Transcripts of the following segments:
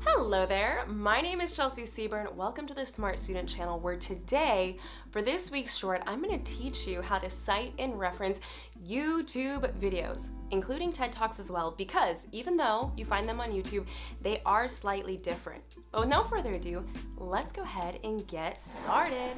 Hello there, my name is Chelsea Seaburn. Welcome to the Smart Student channel, where today, for this week's short, I'm going to teach you how to cite and reference YouTube videos, including TED Talks as well, because even though you find them on YouTube, they are slightly different. But with no further ado, let's go ahead and get started.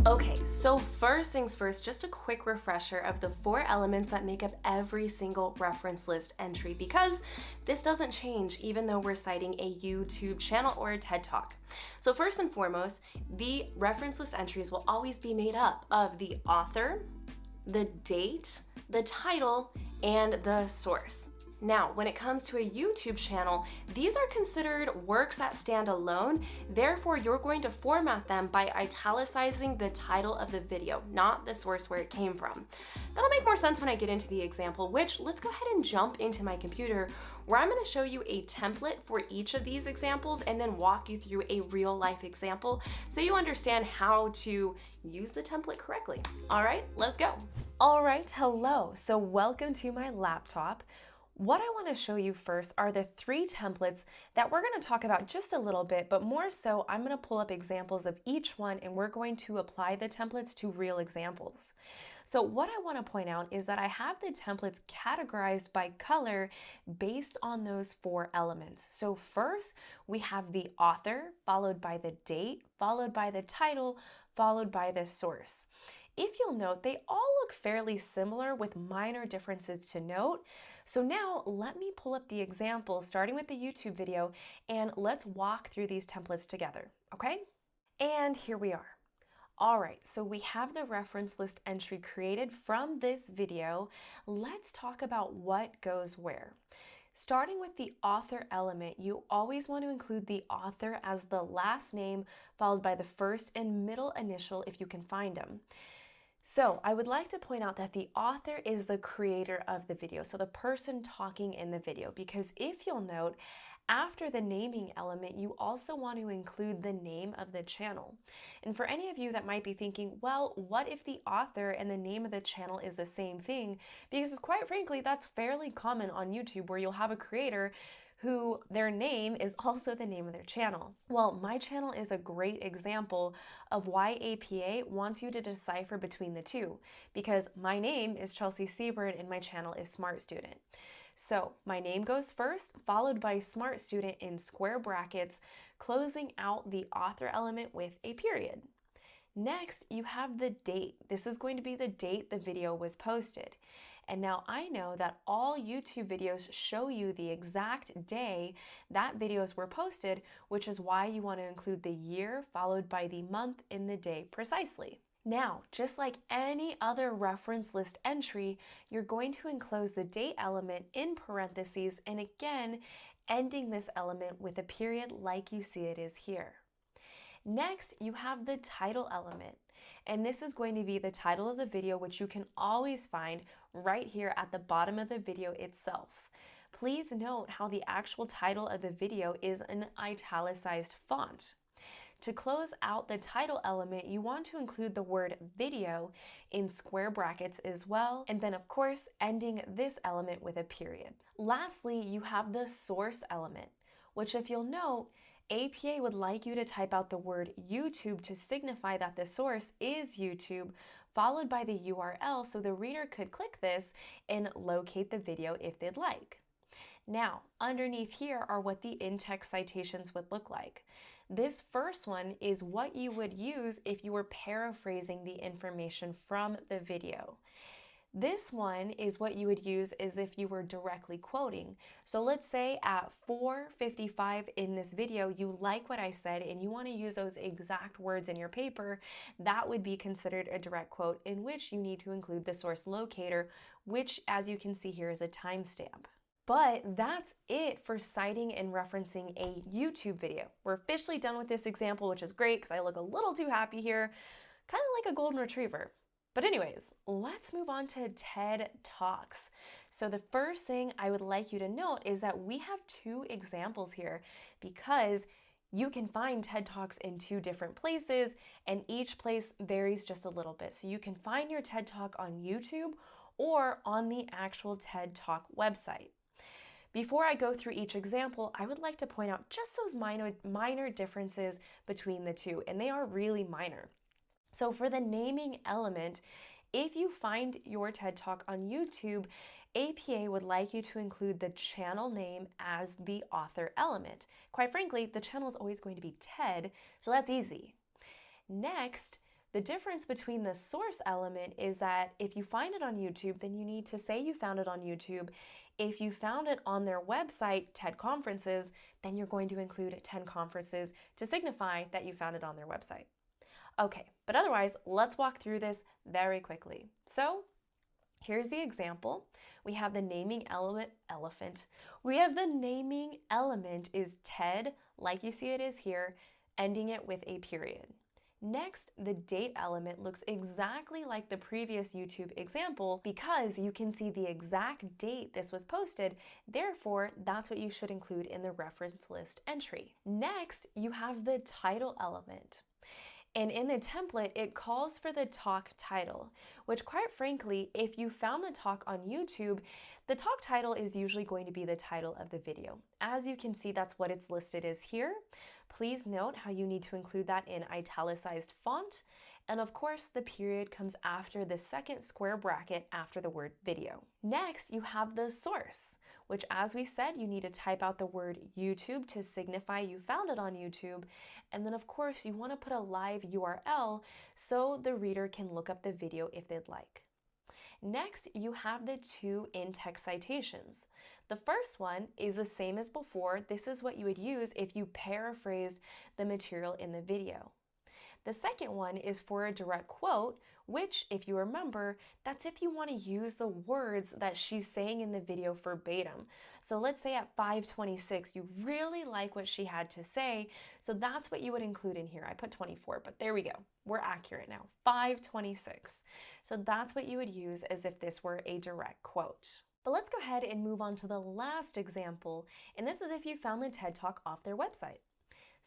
Okay, so first things first, just a quick refresher of the 4 elements that make up every single reference list entry, because this doesn't change even though we're citing a YouTube channel or a TED Talk. So first and foremost, the reference list entries will always be made up of the author, the date, the title, and the source. Now, when it comes to a YouTube channel, these are considered works that stand alone. Therefore, you're going to format them by italicizing the title of the video, not the source where it came from. That'll make more sense when I get into the example, which let's go ahead and jump into my computer, where I'm going to show you a template for each of these examples and then walk you through a real life example so you understand how to use the template correctly. All right, let's go. All right, hello. So welcome to my laptop. What I want to show you first are the 3 templates that we're going to talk about just a little bit, but more so I'm going to pull up examples of each one and we're going to apply the templates to real examples. So what I want to point out is that I have the templates categorized by color based on those 4 elements. So first we have the author, followed by the date, followed by the title, followed by the source. If you'll note, they all look fairly similar with minor differences to note. So now let me pull up the example starting with the YouTube video and let's walk through these templates together, okay? And here we are. All right, so we have the reference list entry created from this video. Let's talk about what goes where. Starting with the author element, you always want to include the author as the last name followed by the first and middle initial if you can find them. So I would like to point out that the author is the creator of the video, so the person talking in the video, because if you'll note, after the naming element, you also want to include the name of the channel. And for any of you that might be thinking, well, what if the author and the name of the channel is the same thing? Because quite frankly, that's fairly common on YouTube, where you'll have a creator who their name is also the name of their channel. Well, my channel is a great example of why APA wants you to decipher between the two, because my name is Chelsea Seaburn and my channel is Smart Student. So my name goes first, followed by Smart Student in square brackets, closing out the author element with a period. Next, you have the date. This is going to be the date the video was posted. And now I know that all YouTube videos show you the exact day that videos were posted, which is why you want to include the year followed by the month in the day precisely. Now, just like any other reference list entry, you're going to enclose the date element in parentheses and again, ending this element with a period like you see it is here. Next, you have the title element, and this is going to be the title of the video, which you can always find right here at the bottom of the video itself. Please note how the actual title of the video is an italicized font. To close out the title element, you want to include the word video in square brackets as well, and then of course, ending this element with a period. Lastly, you have the source element, which if you'll note, APA would like you to type out the word YouTube to signify that the source is YouTube, followed by the URL so the reader could click this and locate the video if they'd like. Now, underneath here are what the in-text citations would look like. This first one is what you would use if you were paraphrasing the information from the video. This one is what you would use as if you were directly quoting. So let's say at 4:55 in this video, you like what I said and you want to use those exact words in your paper, that would be considered a direct quote, in which you need to include the source locator, which as you can see here is a timestamp. But that's it for citing and referencing a YouTube video. We're officially done with this example, which is great because I look a little too happy here, kind of like a golden retriever. But anyways, let's move on to TED Talks. So the first thing I would like you to note is that we have 2 examples here, because you can find TED Talks in 2 different places and each place varies just a little bit. So you can find your TED Talk on YouTube, or on the actual TED Talk website. Before I go through each example, I would like to point out just those minor differences between the two, and they are really minor. So for the naming element, if you find your TED Talk on YouTube, APA would like you to include the channel name as the author element. Quite frankly, the channel is always going to be TED, so that's easy. Next, the difference between the source element is that if you find it on YouTube, then you need to say you found it on YouTube. If you found it on their website, TED Conferences, then you're going to include TED Conferences to signify that you found it on their website. Okay, but otherwise, let's walk through this very quickly. So here's the example. We have the naming elephant. We have the naming element is TED, like you see it is here, ending it with a period. Next, the date element looks exactly like the previous YouTube example because you can see the exact date this was posted. Therefore, that's what you should include in the reference list entry. Next, you have the title element. And in the template, it calls for the talk title, which quite frankly, if you found the talk on YouTube, the talk title is usually going to be the title of the video. As you can see, that's what it's listed as here. Please note how you need to include that in italicized font. And of course, the period comes after the second square bracket after the word video. Next, you have the source, which as we said, you need to type out the word YouTube to signify you found it on YouTube. And then of course, you want to put a live URL so the reader can look up the video if they'd like. Next, you have the two in-text citations. The first one is the same as before. This is what you would use if you paraphrased the material in the video. The second one is for a direct quote, which, if you remember, that's if you want to use the words that she's saying in the video verbatim. So let's say at 5:26, you really like what she had to say, so that's what you would include in here. I put 24, but there we go. We're accurate now, 5:26. So that's what you would use as if this were a direct quote. But let's go ahead and move on to the last example, and this is if you found the TED Talk off their website.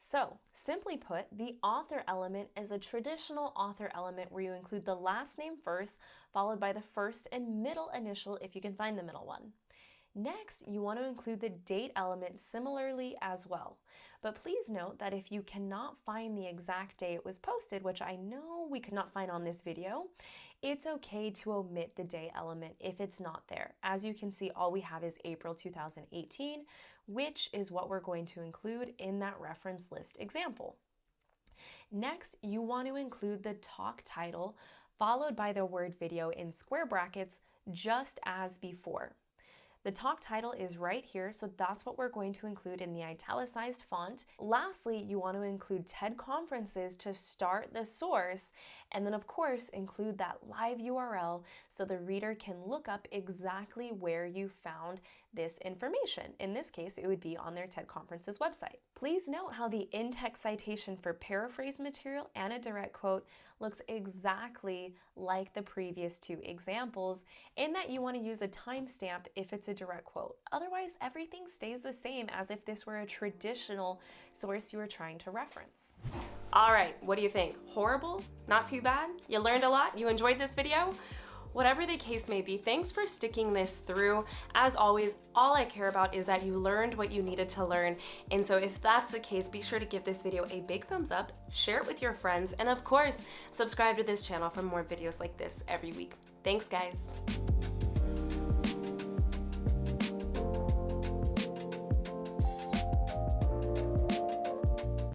So, simply put, the author element is a traditional author element where you include the last name first, followed by the first and middle initial if you can find the middle one. Next, you want to include the date element similarly as well. But please note that if you cannot find the exact day it was posted, which I know we could not find on this video, it's okay to omit the day element if it's not there. As you can see, all we have is April 2018, which is what we're going to include in that reference list example. Next, you want to include the talk title followed by the word video in square brackets, just as before. The talk title is right here, so that's what we're going to include in the italicized font. Lastly, you want to include TED Conferences to start the source, and then of course include that live URL so the reader can look up exactly where you found this information. In this case, it would be on their TED Conferences website. Please note how the in-text citation for paraphrase material and a direct quote looks exactly like the previous two examples, in that you want to use a timestamp if it's a direct quote. Otherwise, everything stays the same as if this were a traditional source you were trying to reference. All right, what do you think? Horrible? Not too bad? You learned a lot? You enjoyed this video? Whatever the case may be, thanks for sticking this through. As always, all I care about is that you learned what you needed to learn. And so if that's the case, be sure to give this video a big thumbs up, share it with your friends, and of course, subscribe to this channel for more videos like this every week. Thanks, guys.